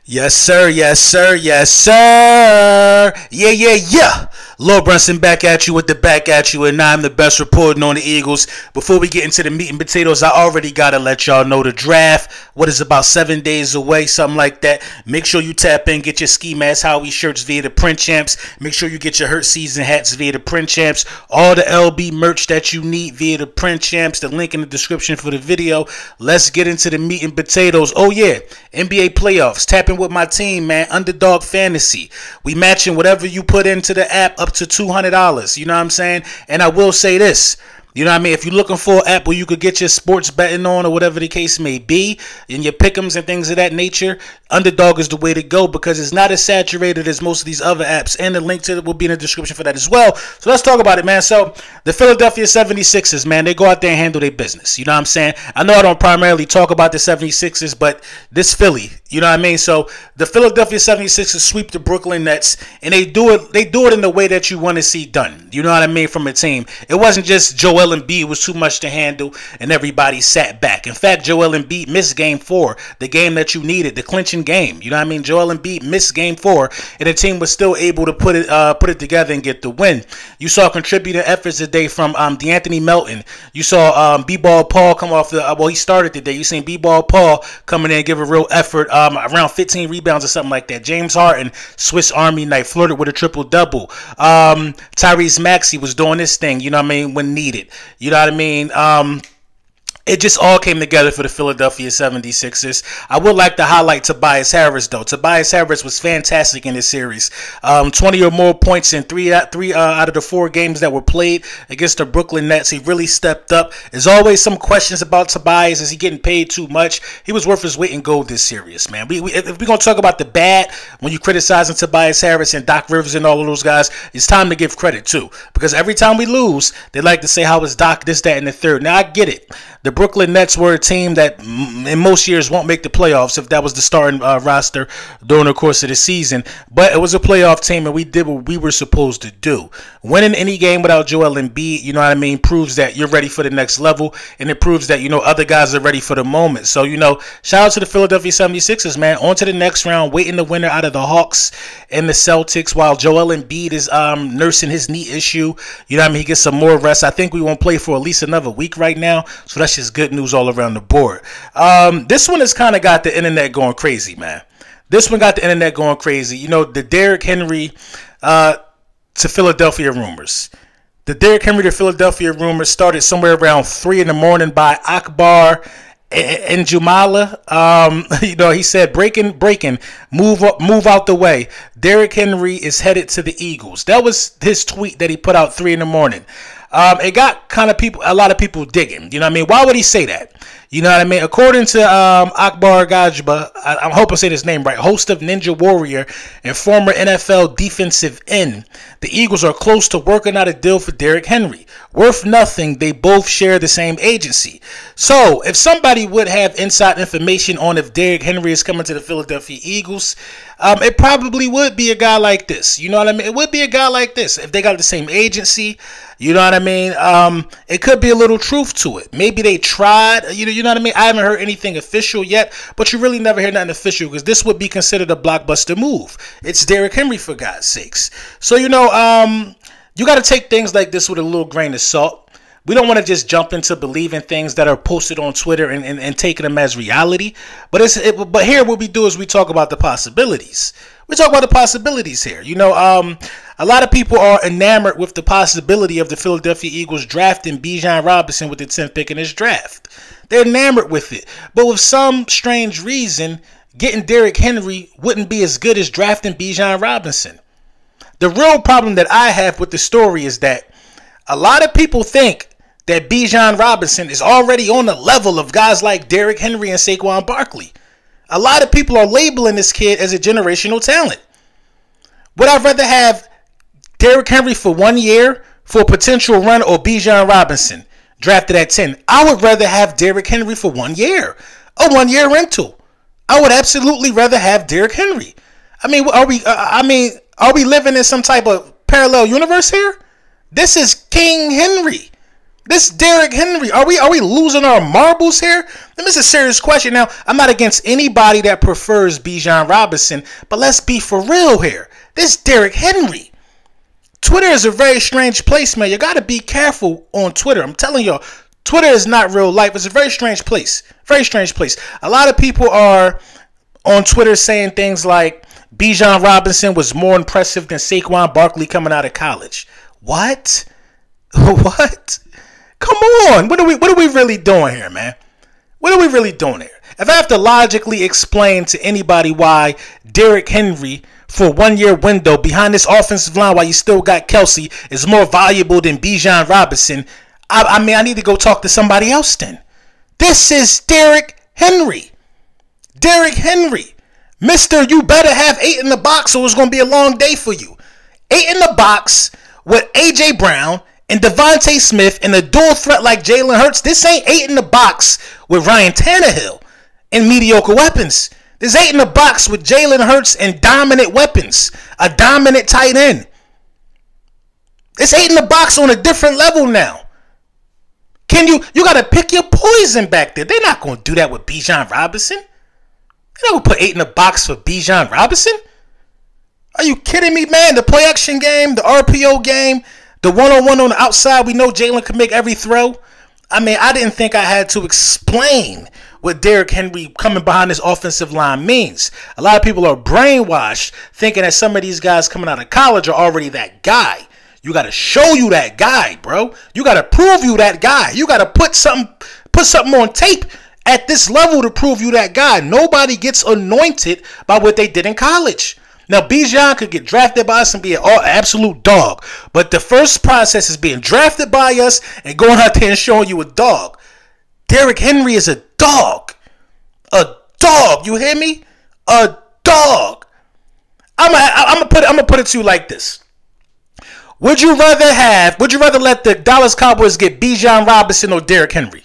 Yes, sir. Yes, sir. Yes, sir. Yeah, yeah, yeah. Lord Brunson back at you with the back at you, and I'm the best reporting on the Eagles. Before we get into the meat and potatoes, I already gotta let y'all know the draft. What is about 7 days away, something like that. Make sure you tap in, get your ski mask, Howie shirts via the Print Champs. Make sure you get your Hurt Season hats via the Print Champs. All the LB merch that you need via the Print Champs. The link in the description for the video. Let's get into the meat and potatoes. Oh yeah, NBA playoffs. Tap in with my team, man. Underdog Fantasy. We matching whatever you put into the app up to $200. You know what I'm saying? And I will say this. You know what I mean? If you're looking for an app where you could get your sports betting on or whatever the case may be, and your pick'ems and things of that nature, Underdog is the way to go because it's not as saturated as most of these other apps. And the link to it will be in the description for that as well. So let's talk about it, man. So the Philadelphia 76ers, man, they go out there and handle their business. You know what I'm saying? I know I don't primarily talk about the 76ers, but this Philly, you know what I mean? So the Philadelphia 76ers sweep the Brooklyn Nets, and they do it in the way that you want to see done. You know what I mean? From a team. It wasn't just Joel Embiid was too much to handle and everybody sat back. In fact, Joel Embiid missed game 4, the game that you needed, the clinching game. You know what I mean? Joel Embiid missed game 4, and the team was still able to put it together and get the win. You saw contributing efforts today from DeAnthony Melton. You saw B-Ball Paul come off the he started today. You seen B-Ball Paul coming in and give a real effort, around 15 rebounds or something like that. James Harden, Swiss Army knife, flirted with a triple-double. Tyrese Maxey was doing this thing, you know what I mean, when needed. You know what I mean? It just all came together for the Philadelphia 76ers. I would like to highlight Tobias Harris, though. Tobias Harris was fantastic in this series. 20 or more points in three out of the 4 games that were played against the Brooklyn Nets. He really stepped up. There's always some questions about Tobias. Is he getting paid too much? He was worth his weight in gold this series, man. If we're going to talk about the bad, when you're criticizing Tobias Harris and Doc Rivers and all of those guys, it's time to give credit, too. Because every time we lose, they like to say, how is Doc this, that, and the third. Now, I get it. The Brooklyn Nets were a team that in most years won't make the playoffs if that was the starting roster during the course of the season. But it was a playoff team, and we did what we were supposed to do. Winning any game without Joel Embiid, you know what I mean, proves that you're ready for the next level, and it proves that, you know, other guys are ready for the moment. So, you know, shout out to the Philadelphia 76ers, man. On to the next round, waiting the winner out of the Hawks and the Celtics while Joel Embiid is nursing his knee issue. You know what I mean? He gets some more rest. I think we won't play for at least another week right now, so that's just good news all around the board. This one has kind of got the internet going crazy, man. This one got the internet going crazy. You know, the Derrick Henry to Philadelphia rumors. The Derrick Henry to Philadelphia rumors started somewhere around 3 in the morning by Akbar and Jumala. You know, he said, breaking, move out the way. Derrick Henry is headed to the Eagles. That was his tweet that he put out 3 in the morning. It got a lot of people digging. You know what I mean? Why would he say that? You know what I mean? According to Akbar Gajba, I hope I say his name right, host of Ninja Warrior and former NFL defensive end, the Eagles are close to working out a deal for Derrick Henry. Worth nothing, they both share the same agency. So, if somebody would have inside information on if Derrick Henry is coming to the Philadelphia Eagles, it probably would be a guy like this. You know what I mean? It would be a guy like this. If they got the same agency, you know what I mean? It could be a little truth to it. Maybe they tried, you know what I mean? I haven't heard anything official yet, but you really never hear nothing official because this would be considered a blockbuster move. It's Derrick Henry, for God's sakes. So, you know, you got to take things like this with a little grain of salt. We don't want to just jump into believing things that are posted on Twitter and taking them as reality. But here what we do is we talk about the possibilities. We talk about the possibilities here. You know, a lot of people are enamored with the possibility of the Philadelphia Eagles drafting Bijan Robinson with the 10th pick in this draft. They're enamored with it. But with some strange reason, getting Derrick Henry wouldn't be as good as drafting Bijan Robinson. The real problem that I have with the story is that a lot of people think that Bijan Robinson is already on the level of guys like Derrick Henry and Saquon Barkley. A lot of people are labeling this kid as a generational talent. Would I rather have Derrick Henry for 1 year for a potential run or Bijan Robinson drafted at 10? I would rather have Derrick Henry for 1 year. A 1 year rental. I would absolutely rather have Derrick Henry. I mean, are we living in some type of parallel universe here? This is King Henry. This Derrick Henry, are we losing our marbles here? This is a serious question. Now, I'm not against anybody that prefers Bijan Robinson, but let's be for real here. This Derrick Henry. Twitter is a very strange place, man. You got to be careful on Twitter. I'm telling y'all, Twitter is not real life. It's a very strange place. Very strange place. A lot of people are on Twitter saying things like Bijan Robinson was more impressive than Saquon Barkley coming out of college. What? What? Come on. What are we really doing here, man? What are we really doing here? If I have to logically explain to anybody why Derrick Henry, for a 1 year window behind this offensive line while you still got Kelsey, is more valuable than Bijan Robinson, I mean, I need to go talk to somebody else then. This is Derrick Henry. Derrick Henry. Mister, you better have 8 in the box or it's going to be a long day for you. 8 in the box with A.J. Brown and Devontae Smith and a dual threat like Jalen Hurts. This ain't 8 in the box with Ryan Tannehill and mediocre weapons. There's 8 in the box with Jalen Hurts and dominant weapons. A dominant tight end. It's 8 in the box on a different level now. You got to pick your poison back there. They're not going to do that with Bijan Robinson. They're not going to put 8 in the box for Bijan Robinson. Are you kidding me, man? The play action game, the RPO game, the one-on-one on the outside, we know Jalen can make every throw. I mean, I didn't think I had to explain what Derrick Henry coming behind this offensive line means. A lot of people are brainwashed thinking that some of these guys coming out of college are already that guy. You got to show you that guy, bro. You got to prove you that guy. You got to put something on tape at this level to prove you that guy. Nobody gets anointed by what they did in college. Now, Bijan could get drafted by us and be an absolute dog. But the first process is being drafted by us and going out there and showing you a dog. Derrick Henry is a dog. A dog. You hear me? A dog. I'm gonna put it to you like this. Would you rather let the Dallas Cowboys get Bijan Robinson or Derrick Henry?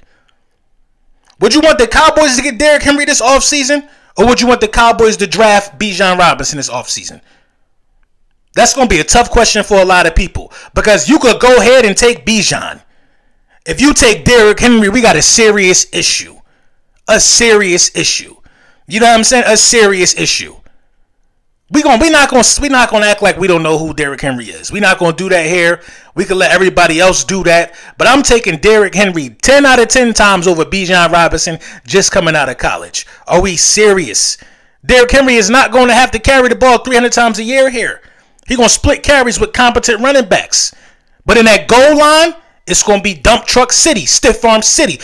Would you want the Cowboys to get Derrick Henry this offseason? Or would you want the Cowboys to draft Bijan Robinson this offseason? That's going to be a tough question for a lot of people. Because you could go ahead and take Bijan. If you take Derrick Henry, we got a serious issue. A serious issue. You know what I'm saying? A serious issue. We're not gonna act like we don't know who Derrick Henry is. We're not gonna do that here. We can let everybody else do that. But I'm taking Derrick Henry 10 out of 10 times over Bijan Robinson just coming out of college. Are we serious? Derrick Henry is not going to have to carry the ball 300 times a year here. He's gonna split carries with competent running backs. But in that goal line, it's going to be dump truck city, stiff arm city.